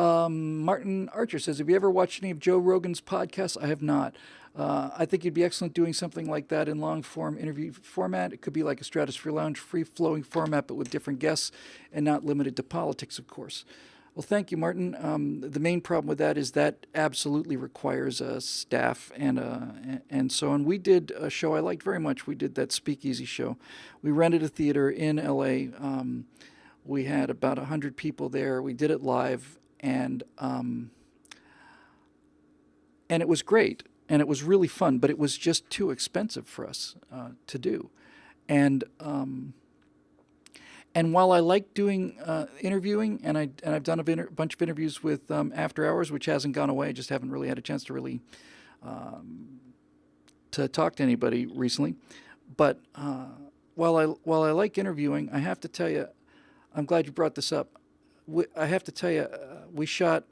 Martin Archer says, have you ever watched any of Joe Rogan's podcasts? I have not. I think you'd be excellent doing something like that in long-form interview format. It could be like a Stratosphere Lounge, free-flowing format, but with different guests and not limited to politics, of course. Well, thank you, Martin. The main problem with that is that absolutely requires a staff and so on. We did a show I liked very much. We did that Speakeasy show. We rented a theater in L.A. We had about 100 people there. We did it live, and it was great, and it was really fun. But it was just too expensive for us to do, and. And while I like doing interviewing, and I've done a bunch of interviews with After Hours, which hasn't gone away, I just haven't really had a chance to really to talk to anybody recently. But while I like interviewing, I have to tell you, I'm glad you brought this up. I have to tell you, we shot.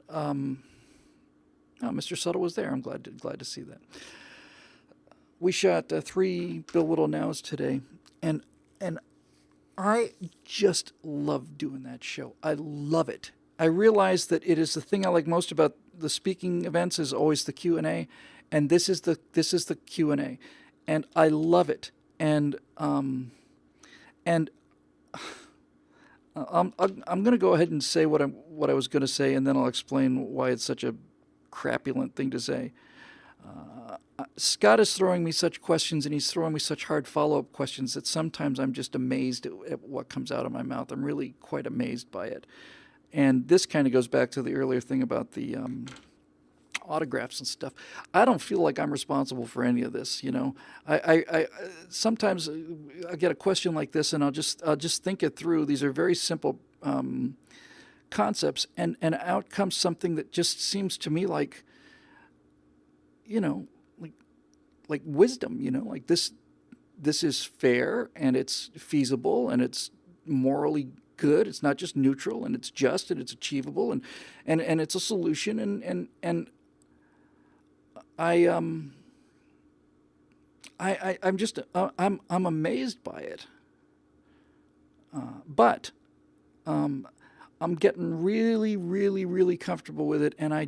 Mr. Sutter was there. I'm glad to see that. We shot 3 Bill Whittle Nows today, and I just love doing that show. I love it. I realize that it is the thing I like most about the speaking events is always the Q&A, and this is the Q&A, and I love it. And I'm going to go ahead and say what I was going to say, and then I'll explain why it's such a crapulent thing to say. Scott is throwing me such questions, and he's throwing me such hard follow-up questions that sometimes I'm just amazed at what comes out of my mouth. I'm really quite amazed by it. And this kind of goes back to the earlier thing about the autographs and stuff. I don't feel like I'm responsible for any of this, you know. I sometimes I get a question like this, and I'll just think it through. These are very simple concepts, and out comes something that just seems to me like, you know, like wisdom, you know, like this is fair, and it's feasible, and it's morally good. It's not just neutral, and it's just, and it's achievable, and it's a solution, and I'm amazed by it. But I'm getting really, really, really comfortable with it, and I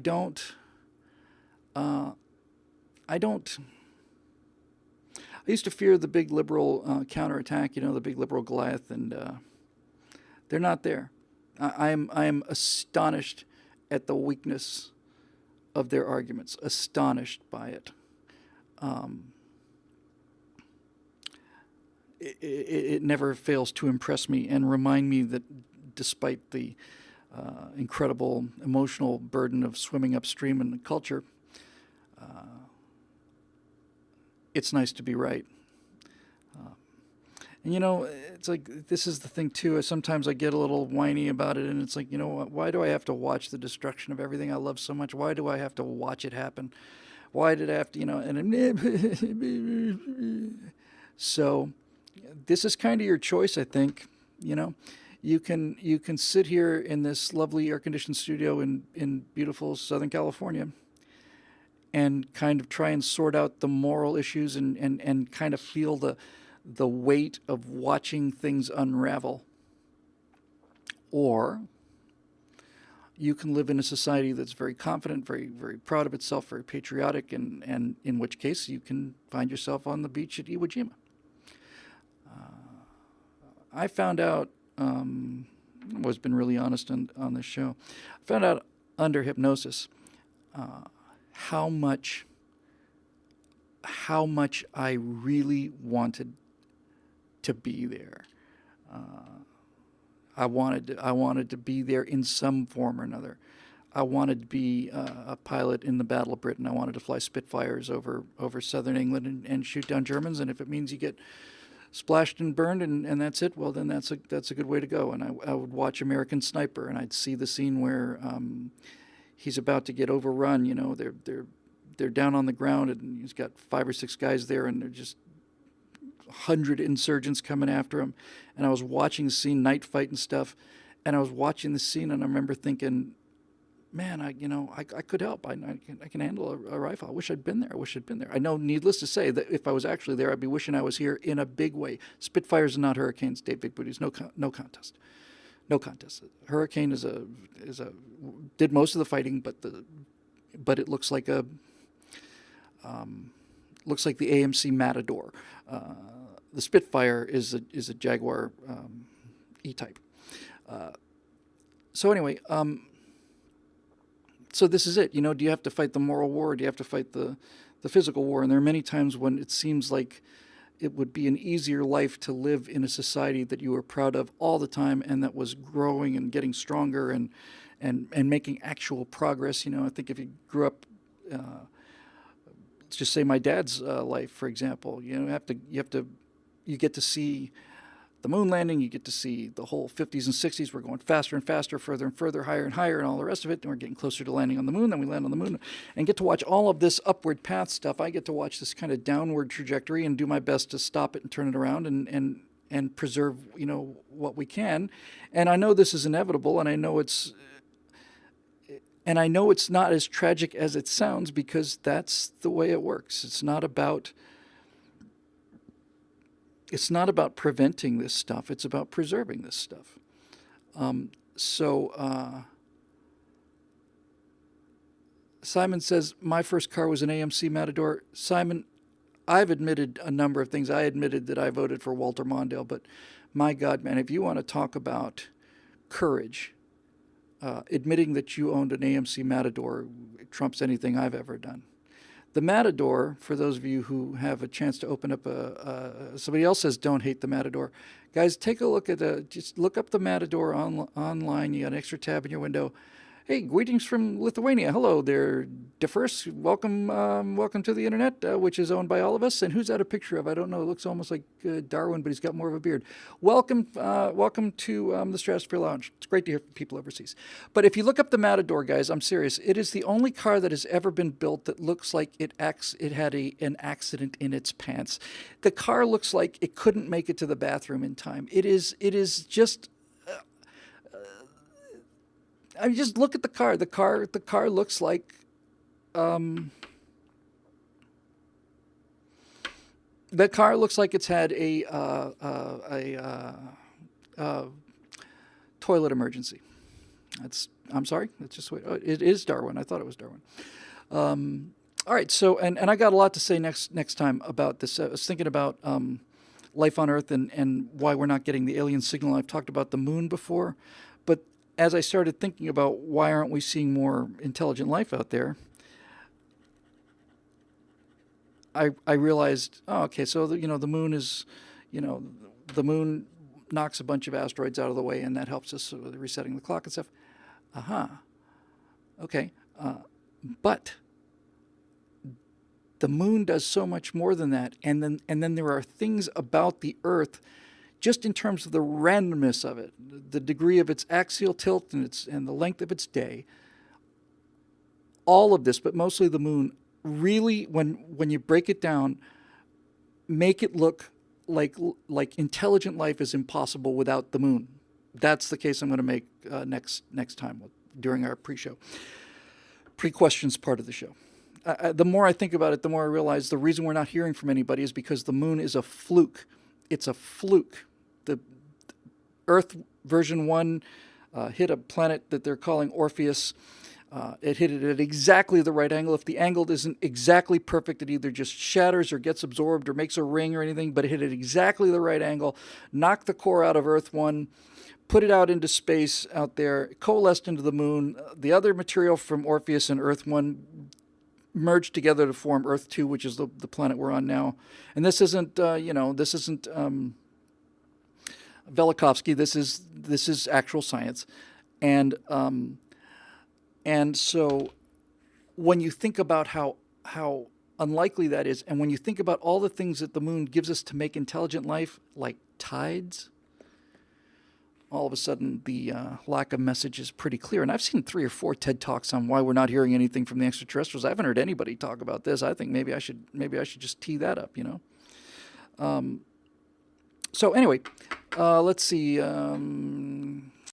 used to fear the big liberal counterattack, you know, the big liberal Goliath, and they're not there. I am astonished at the weakness of their arguments, astonished by it. It never fails to impress me and remind me that despite the incredible emotional burden of swimming upstream in the culture, it's nice to be right. And, you know, it's like, this is the thing, too. Sometimes I get a little whiny about it, and it's like, you know what, why do I have to watch the destruction of everything I love so much? Why do I have to watch it happen? Why did I have to, you know, and so this is kind of your choice, I think, you know. You can sit here in this lovely air-conditioned studio in beautiful Southern California and kind of try and sort out the moral issues and kind of feel the weight of watching things unravel. Or you can live in a society that's very confident, very, very proud of itself, very patriotic, and in which case you can find yourself on the beach at Iwo Jima. I found out, I've always been really honest on this show, I found out under hypnosis how much I really wanted to be there. I wanted to be there in some form or another. I wanted to be a pilot in the Battle of Britain. I wanted to fly Spitfires over southern England and shoot down Germans. And if it means you get splashed and burned and that's it, well, then that's a good way to go. And I would watch American Sniper, and I'd see the scene where he's about to get overrun. You know, they're down on the ground, and he's got 5 or 6 guys there, and they're just 100 insurgents coming after him. And I was watching the scene, night fight and stuff, and I was watching the scene, and I remember thinking, man, I could help. I can handle a rifle. I wish I'd been there. I know, needless to say, that if I was actually there, I'd be wishing I was here in a big way. Spitfires are not Hurricanes, Dave Big Booties, no contest. No contest. Hurricane did most of the fighting, but it looks like the AMC Matador. The Spitfire is a Jaguar E-type. So anyway, so this is it. Do you have to fight the moral war, or do you have to fight the physical war? And there are many times when it seems like it would be an easier life to live in a society that you were proud of all the time and that was growing and getting stronger and making actual progress. I think if you grew up, let's just say my dad's life, for example, you get to see the moon landing, you get to see the whole 50s and 60s. We're going faster and faster, further and further, higher and higher, and all the rest of it. And we're getting closer to landing on the moon. Then we land on the moon and get to watch all of this upward path stuff. I get to watch this kind of downward trajectory and do my best to stop it and turn it around and preserve, what we can. And I know this is inevitable, and I know it's not as tragic as it sounds, because that's the way it works. It's not about preventing this stuff. It's about preserving this stuff. Simon says, my first car was an AMC Matador. Simon, I've admitted a number of things. I admitted that I voted for Walter Mondale, but my God, man, if you want to talk about courage, admitting that you owned an AMC Matador trumps anything I've ever done. The Matador, for those of you who have a chance to open up somebody else says don't hate the Matador. Guys, take a look at just look up the Matador online. You got an extra tab in your window. Hey, greetings from Lithuania. Hello there, Differs. Welcome to the internet, which is owned by all of us. And who's that a picture of? I don't know. It looks almost like Darwin, but he's got more of a beard. Welcome to the Stratosphere Lounge. It's great to hear from people overseas. But if you look up the Matador, guys, I'm serious. It is the only car that has ever been built that looks like it had an accident in its pants. The car looks like it couldn't make it to the bathroom in time. It is just. I mean, just look at the car. The car looks like it's had a toilet emergency. I'm sorry. That's just it is Darwin. I thought it was Darwin. All right. So and I got a lot to say next time about this. I was thinking about life on Earth and why we're not getting the alien signal. I've talked about the moon before, but as I started thinking about why aren't we seeing more intelligent life out there, I realized, okay, so the moon is, the moon knocks a bunch of asteroids out of the way, and that helps us with resetting the clock and stuff. Okay, but the moon does so much more than that, and then there are things about the Earth, just in terms of the randomness of it, the degree of its axial tilt and the length of its day, all of this, but mostly the moon, really, when you break it down, make it look like intelligent life is impossible without the moon. That's the case I'm going to make next time during our pre-questions part of the show. The more I think about it, the more I realize the reason we're not hearing from anybody is because the moon is a fluke. It's a fluke. The Earth version 1 hit a planet that they're calling Orpheus. It hit it at exactly the right angle. If the angle isn't exactly perfect, it either just shatters or gets absorbed or makes a ring or anything, but it hit at exactly the right angle, knocked the core out of Earth 1, put it out into space out there, coalesced into the moon. The other material from Orpheus and Earth 1 merged together to form Earth 2, which is the planet we're on now. And this isn't, Velikovsky. This is actual science, and so when you think about how unlikely that is, and when you think about all the things that the moon gives us to make intelligent life, like tides, all of a sudden the lack of message is pretty clear. And I've seen 3 or 4 TED Talks on why we're not hearing anything from the extraterrestrials. I haven't heard anybody talk about this. I think maybe I should just tee that up, So anyway, let's see.